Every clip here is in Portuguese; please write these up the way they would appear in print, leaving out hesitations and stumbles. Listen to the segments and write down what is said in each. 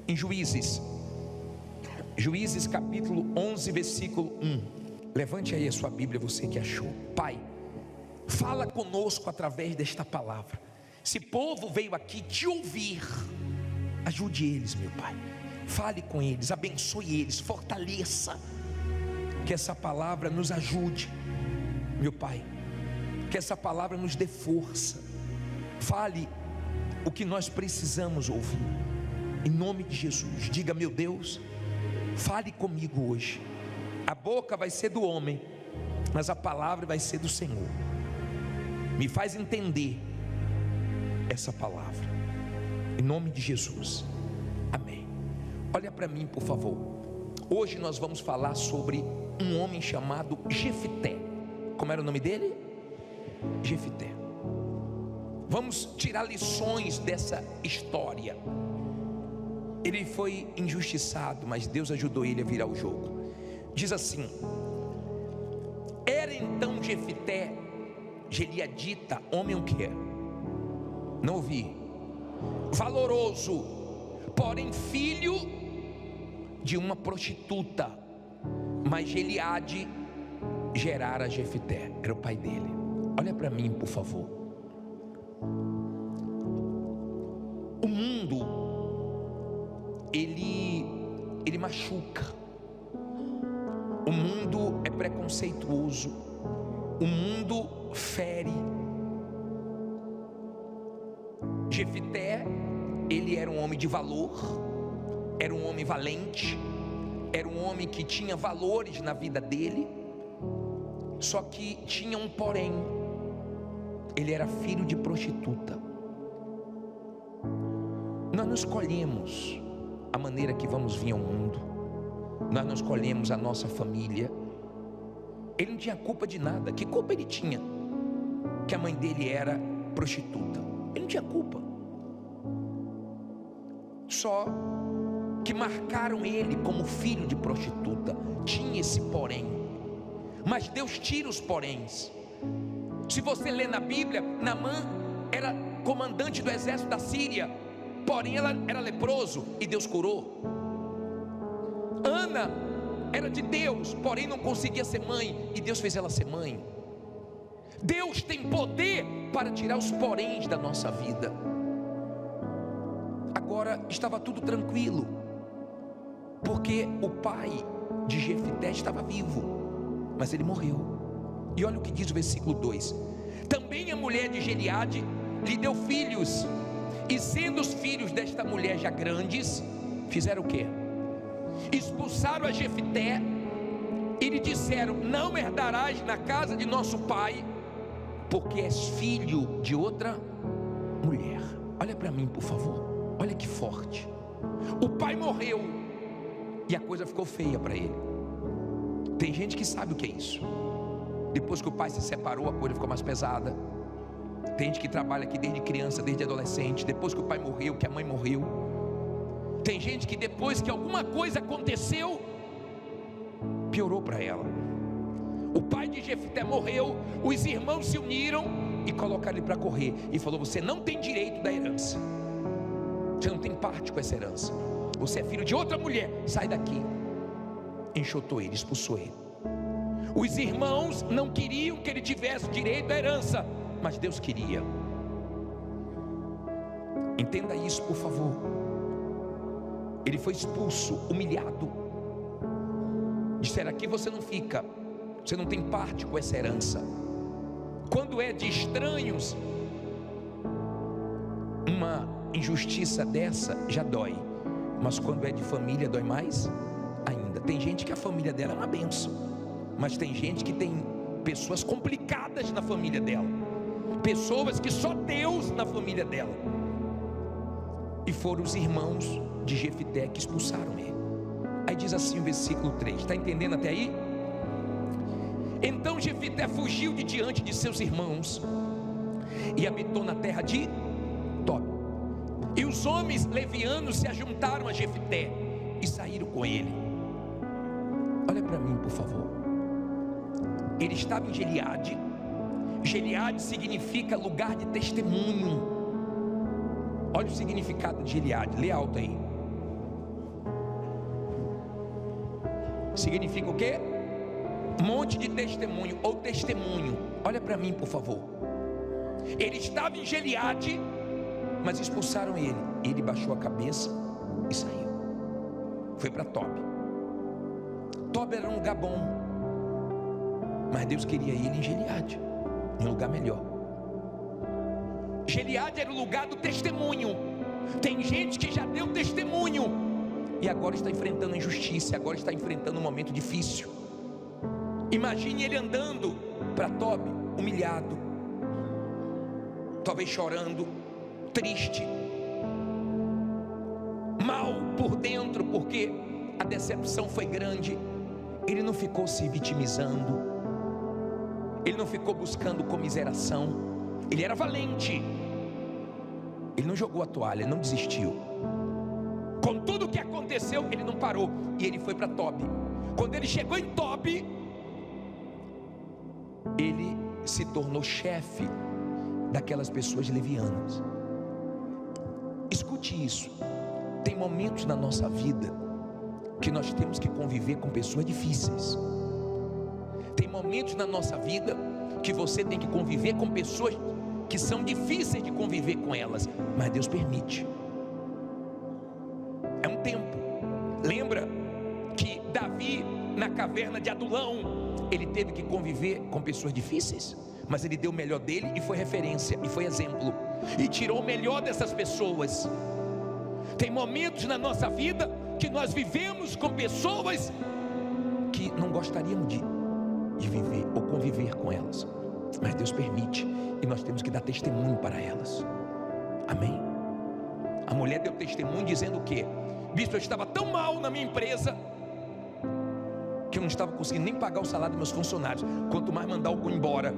em Juízes capítulo 11, versículo 1. Levante aí a sua Bíblia, você que achou. Pai, fala conosco através desta palavra. Esse povo veio aqui te ouvir. Ajude eles, meu Pai. Fale com eles, abençoe eles, fortaleça. Que essa palavra nos ajude, meu Pai. Que essa palavra nos dê força. Fale o que nós precisamos ouvir. Em nome de Jesus, diga: meu Deus, fale comigo hoje. A boca vai ser do homem, mas a palavra vai ser do Senhor. Me faz entender essa palavra, em nome de Jesus, amém. Olha para mim, por favor. Hoje nós vamos falar sobre um homem chamado Jefté. Como era o nome dele? Jefté. Vamos tirar lições dessa história. Ele foi injustiçado, mas Deus ajudou ele a virar o jogo. Diz assim: era então Jefté gileadita, homem o quê? Não ouvi. Valoroso, porém filho de uma prostituta. Mas Gileade gerara Jefté, era o pai dele. Olha para mim, por favor. O mundo ele machuca. O mundo é preconceituoso. O mundo fere. Jefté, ele era um homem de valor, era um homem valente, era um homem que tinha valores na vida dele. Só que tinha um porém: ele era filho de prostituta. Nós não escolhemos a maneira que vamos vir ao mundo. Nós não escolhemos a nossa família. Ele não tinha culpa de nada. Que culpa ele tinha? Que a mãe dele era prostituta. Ele não tinha culpa. Só que marcaram ele como filho de prostituta. Tinha esse porém. Mas Deus tira os poréns. Se você lê na Bíblia, Naamã era comandante do exército da Síria, porém ela era leproso e Deus curou. Ana era de Deus, porém não conseguia ser mãe e Deus fez ela ser mãe. Deus tem poder para tirar os poréns da nossa vida. Agora estava tudo tranquilo, porque o pai de Jefté estava vivo, mas ele morreu. E olha o que diz o versículo 2: também a mulher de Gileade lhe deu filhos, e sendo os filhos desta mulher já grandes, fizeram o quê? Expulsaram a Jefté e lhe disseram: não herdarás na casa de nosso pai, porque és filho de outra mulher. Olha para mim, por favor. Olha que forte. O pai morreu e a coisa ficou feia para ele. Tem gente que sabe o que é isso. Depois que o pai se separou, a coisa ficou mais pesada. Tem gente que trabalha aqui desde criança, desde adolescente. Depois que o pai morreu, que a mãe morreu. Tem gente que depois que alguma coisa aconteceu, piorou para ela. O pai de Jefté morreu, os irmãos se uniram e colocaram ele para correr. E falou: você não tem direito da herança. Você não tem parte com essa herança. Você é filho de outra mulher, sai daqui. Enxotou ele, expulsou ele. Os irmãos não queriam que ele tivesse direito à herança, mas Deus queria. Entenda isso, por favor. Ele foi expulso, humilhado. Disseram: aqui você não fica, você não tem parte com essa herança. Quando é de estranhos, uma injustiça dessa já dói, mas quando é de família dói mais ainda. Tem gente que a família dela é uma bênção, mas tem gente que tem pessoas complicadas na família dela, pessoas que só Deus na família dela. E foram os irmãos de Jefté que expulsaram ele. Aí diz assim o versículo 3, está entendendo até aí? Então Jefté fugiu de diante de seus irmãos e habitou na terra de Tob. E os homens levianos se ajuntaram a Jefté e saíram com ele. Olha para mim, por favor. Ele estava em Gileade. Gileade significa lugar de testemunho. Olha o significado de Gileade, lê alto aí. significa o quê? Monte de testemunho, ou testemunho. Olha para mim, por favor. Ele estava em Gileade, mas expulsaram ele. Ele baixou a cabeça e saiu. Foi para Tobi. Tobi era um lugar bom, mas Deus queria ele em Gileade, em um lugar melhor. Gileade era o lugar do testemunho. Tem gente que já deu testemunho e agora está enfrentando a injustiça, agora está enfrentando um momento difícil. Imagine ele andando para Tobi, humilhado, talvez chorando, triste, mal por dentro, porque a decepção foi grande. Ele não ficou se vitimizando, ele não ficou buscando comiseração, ele era valente, ele não jogou a toalha, não desistiu. Com tudo o que aconteceu, ele não parou, e ele foi para Tobi. Quando ele chegou em Tobi, ele se tornou chefe daquelas pessoas levianas. Escute isso. Tem momentos na nossa vida que nós temos que conviver com pessoas difíceis. Tem momentos na nossa vida que você tem que conviver com pessoas que são difíceis de conviver com elas, mas Deus permite. É um tempo. Lembra que Davi, na caverna de Adulão, ele teve que conviver com pessoas difíceis, mas ele deu o melhor dele e foi referência, e foi exemplo, e tirou o melhor dessas pessoas. Tem momentos na nossa vida que nós vivemos com pessoas que não gostaríamos de viver ou conviver com elas, mas Deus permite, e nós temos que dar testemunho para elas. Amém? A mulher deu testemunho dizendo o quê? Bispo, eu estava tão mal na minha empresa que eu não estava conseguindo nem pagar o salário dos meus funcionários, quanto mais mandar algum embora,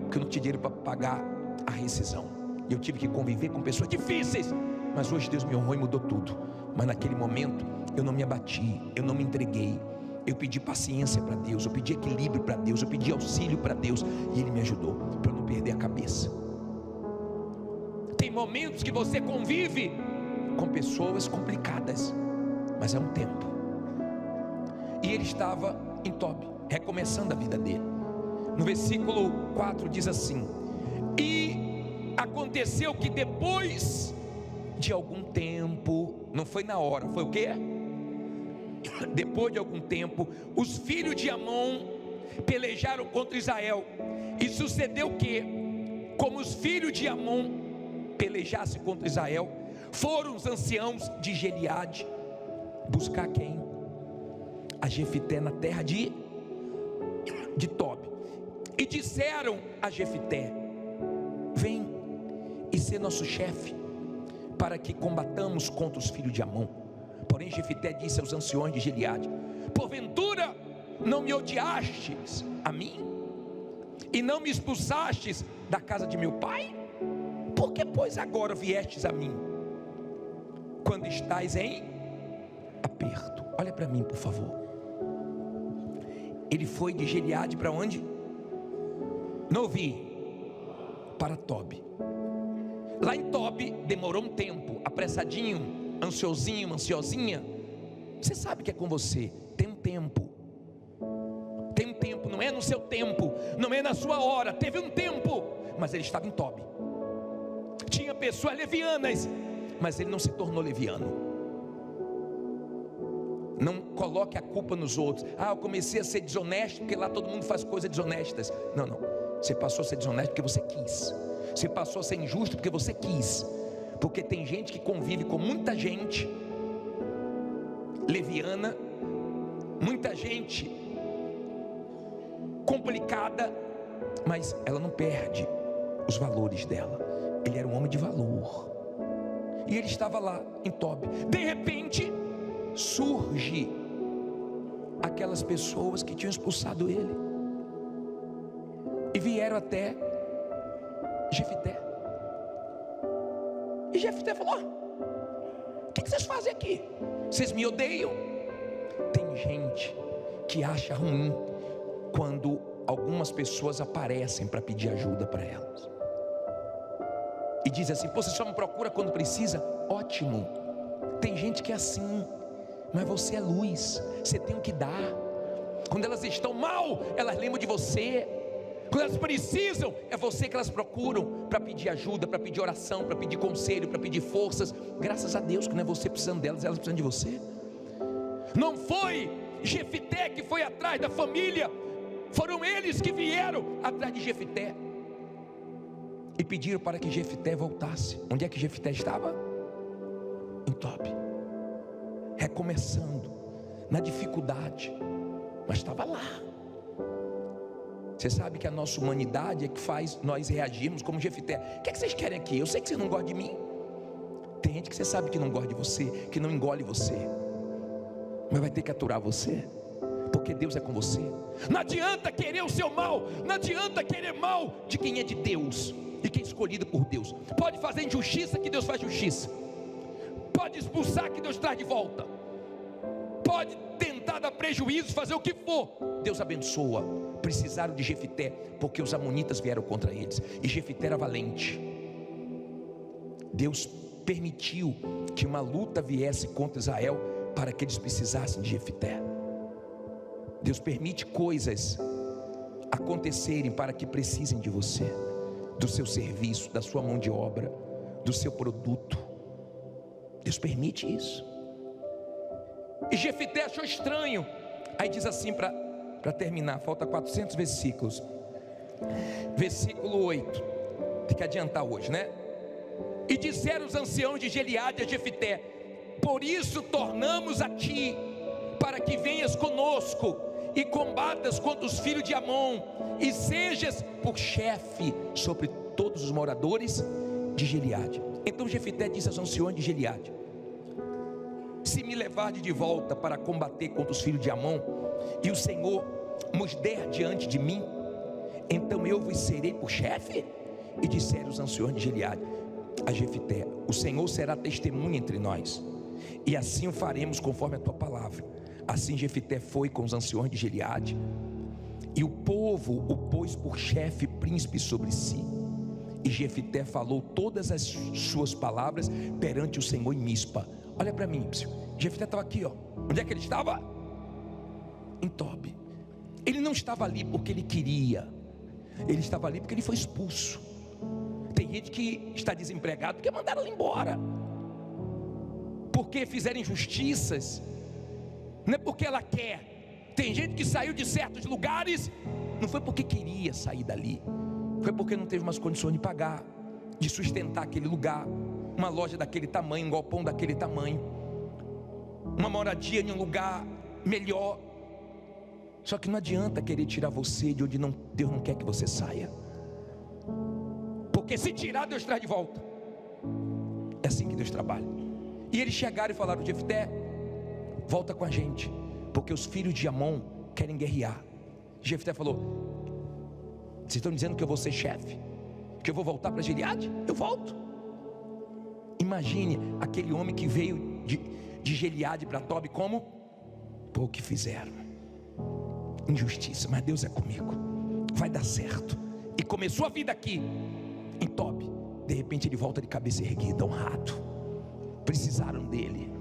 porque eu não tinha dinheiro para pagar a rescisão, e eu tive que conviver com pessoas difíceis, mas hoje Deus me honrou e mudou tudo. Mas naquele momento eu não me abati, eu não me entreguei, eu pedi paciência para Deus, eu pedi equilíbrio para Deus, eu pedi auxílio para Deus, e Ele me ajudou para eu não perder a cabeça. Tem momentos que você convive com pessoas complicadas, mas é um tempo. E ele estava em Tobi, recomeçando a vida dele. No versículo 4 diz assim: e aconteceu que depois de algum tempo, não foi na hora, foi o quê? Depois de algum tempo, os filhos de Amon pelejaram contra Israel. E sucedeu que, como os filhos de Amon pelejassem contra Israel, foram os anciãos de Gileade buscar quem? A Jefité na terra de Tobi. E disseram a Jefité: vem e ser nosso chefe, para que combatamos contra os filhos de Amon. Porém Jefité disse aos anciões de Gileade: porventura não me odiastes a mim, e não me expulsastes da casa de meu pai? Por que pois agora viestes a mim, quando estás em aperto? Olha para mim, por favor. Ele foi de Gileade para onde? Não ouvi. Para Tobi. Lá em Tobi demorou um tempo, apressadinho, ansiosinho, ansiosinha. Você sabe que é com você. Tem um tempo. Tem um tempo, não é no seu tempo, não é na sua hora. Teve um tempo, mas ele estava em Tobi. Tinha pessoas levianas, mas ele não se tornou leviano. Não coloque a culpa nos outros. Ah, eu comecei a ser desonesto porque lá todo mundo faz coisas desonestas. Não, não. Você passou a ser desonesto porque você quis. Você passou a ser injusto porque você quis. Porque tem gente que convive com muita gente leviana, muita gente complicada, mas ela não perde os valores dela. Ele era um homem de valor, e ele estava lá em Tobi. De repente surge aquelas pessoas que tinham expulsado ele e vieram até Jefité. E Jefité falou: o que vocês fazem aqui? Vocês me odeiam? Tem gente que acha ruim quando algumas pessoas aparecem para pedir ajuda para elas, e diz assim: pô, você só me procura quando precisa? Ótimo. Tem gente que é assim, mas você é luz, você tem o que dar. Quando elas estão mal, elas lembram de você. Quando elas precisam, é você que elas procuram para pedir ajuda, para pedir oração, para pedir conselho, para pedir forças. Graças a Deus que não é você precisando delas, elas precisam de você. Não foi Jefité que foi atrás da família, foram eles que vieram atrás de Jefité e pediram para que Jefité voltasse. Onde é que Jefité estava? Em Tobi, recomeçando, na dificuldade, mas estava lá. Você sabe que a nossa humanidade é que faz nós reagirmos como Jefité. O que é que vocês querem aqui? Eu sei que vocês não gostam de mim. Tem gente que você sabe que não gosta de você, que não engole você, mas vai ter que aturar você, porque Deus é com você. Não adianta querer o seu mal, não adianta querer mal de quem é de Deus e quem é escolhido por Deus. Pode fazer injustiça, que Deus faz justiça. Pode expulsar, que Deus traz de volta. Pode tentar dar prejuízo, fazer o que for, Deus abençoa. Precisaram de Jefité, porque os amonitas vieram contra eles, e Jefité era valente. Deus permitiu que uma luta viesse contra Israel, para que eles precisassem de Jefité. Deus permite coisas acontecerem para que precisem de você, do seu serviço, da sua mão de obra, do seu produto. Deus permite isso. E Jefité achou estranho. Aí diz assim, para terminar, falta 400 versículos. Versículo 8. Tem que adiantar hoje, né? E disseram os anciãos de Gileade a Jefité: por isso tornamos a ti, para que venhas conosco e combatas contra os filhos de Amon, e sejas por chefe sobre todos os moradores de Gileade. Então Jefité disse aos anciões de Gileade: se me levardes de volta para combater contra os filhos de Amon, e o Senhor nos der diante de mim, então eu vos serei por chefe? E disseram os anciões de Gileade a Jefité: o Senhor será testemunha entre nós, e assim o faremos conforme a tua palavra. Assim Jefité foi com os anciões de Gileade, e o povo o pôs por chefe, príncipe sobre si. E Jefité falou todas as suas palavras perante o Senhor em Mispa. Olha para mim, Jefité estava aqui, ó. Onde é que ele estava? Em Tobi. Ele não estava ali porque ele queria, ele estava ali porque ele foi expulso. Tem gente que está desempregado porque mandaram ele embora, porque fizeram injustiças, não é porque ela quer. Tem gente que saiu de certos lugares, não foi porque queria sair dali, foi porque não teve mais condições de pagar, de sustentar aquele lugar, uma loja daquele tamanho, um galpão daquele tamanho, uma moradia em um lugar melhor. Só que não adianta querer tirar você de onde Deus não quer que você saia, porque se tirar, Deus traz de volta. É assim que Deus trabalha. E eles chegaram e falaram: Jefté, volta com a gente, porque os filhos de Amon querem guerrear. Jefté falou: vocês estão dizendo que eu vou ser chefe, que eu vou voltar para Gileade? Eu volto. Imagine aquele homem que veio de Gileade para Tobi, como? Por o que fizeram, injustiça, mas Deus é comigo, vai dar certo. E começou a vida aqui em Tobi. De repente ele volta de cabeça erguida, honrado. Precisaram dele,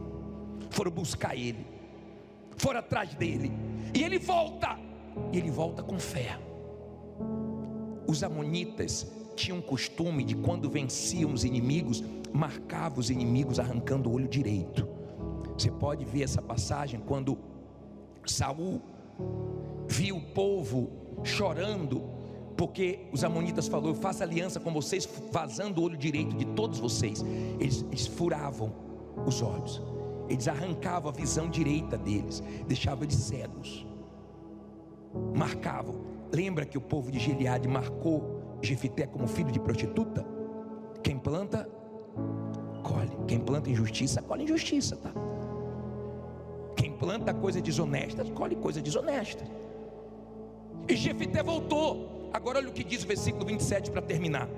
foram buscar ele, foram atrás dele, e ele volta com fé. Os amonitas tinham costume de, quando venciam os inimigos, marcavam os inimigos arrancando o olho direito. Você pode ver essa passagem quando Saul viu o povo chorando, porque os amonitas falaram: eu faço aliança com vocês, vazando o olho direito de todos vocês. Eles furavam os olhos, eles arrancavam a visão direita deles, deixavam eles cegos, marcavam. Lembra que o povo de Gileade marcou Jefté como filho de prostituta? Quem planta, colhe. Quem planta injustiça, colhe injustiça, tá? Quem planta coisa desonesta, colhe coisa desonesta. E Jefté voltou. Agora olha o que diz o versículo 27 para terminar.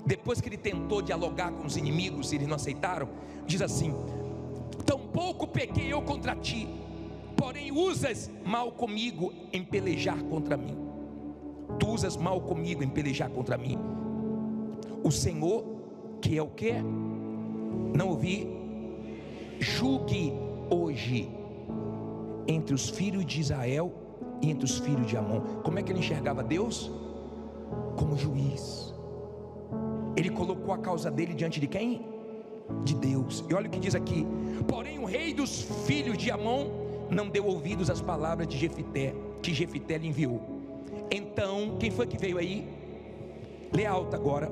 Depois que ele tentou dialogar com os inimigos e eles não aceitaram, diz assim: tampouco pequei eu contra ti, porém usas mal comigo em pelejar contra mim. Tu usas mal comigo em pelejar contra mim. O Senhor, que é o que? Não ouvi. Julgue hoje entre os filhos de Israel e entre os filhos de Amon. Como é que ele enxergava Deus? Como juiz. Ele colocou a causa dele diante de quem? De Deus. E olha o que diz aqui: porém o rei dos filhos de Amon não deu ouvidos às palavras de Jefité, que Jefité lhe enviou. Então, quem foi que veio aí? Lê alto agora.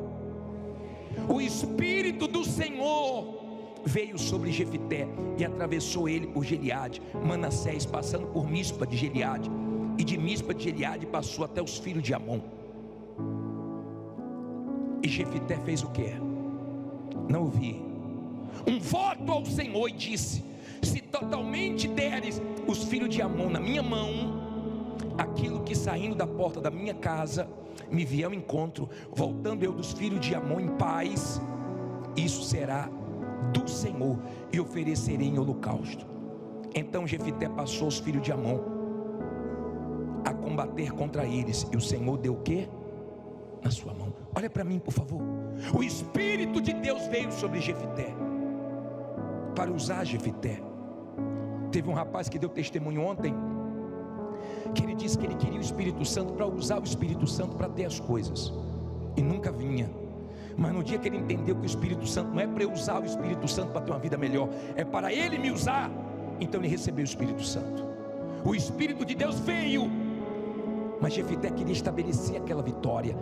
O Espírito do Senhor veio sobre Jefité e atravessou ele por Gileade, Manassés, passando por Mispa de Gileade, e de Mispa de Gileade passou até os filhos de Amon. E Jefité fez o que? Não ouvi. Um voto ao Senhor e disse: se totalmente deres os filhos de Amon na minha mão, aquilo que saindo da porta da minha casa me vier ao encontro, voltando eu dos filhos de Amon em paz, isso será do Senhor, e oferecerei em holocausto. Então Jefité passou os filhos de Amon a combater contra eles, e o Senhor deu o que? Na sua mão. Olha para mim, por favor. O Espírito de Deus veio sobre Jefité para usar Jefité. Teve um rapaz que deu testemunho ontem, que ele disse que ele queria o Espírito Santo para usar o Espírito Santo para ter as coisas, e nunca vinha. Mas no dia que ele entendeu que o Espírito Santo não é para eu usar o Espírito Santo para ter uma vida melhor, é para ele me usar, então ele recebeu o Espírito Santo. O Espírito de Deus veio, mas Jefité queria estabelecer aquela vitória.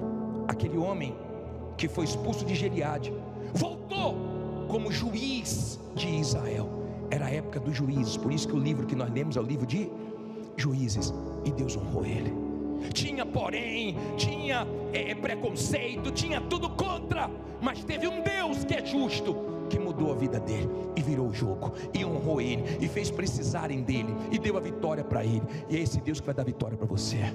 Aquele homem que foi expulso de Gileade voltou como juiz de Israel. Era a época dos juízes, por isso que o livro que nós lemos é o livro de Juízes, e Deus honrou ele. Tinha porém, preconceito, tinha tudo contra, mas teve um Deus que é justo, que mudou a vida dele, e virou o jogo, e honrou ele, e fez precisarem dele, e deu a vitória para ele. E é esse Deus que vai dar vitória para você.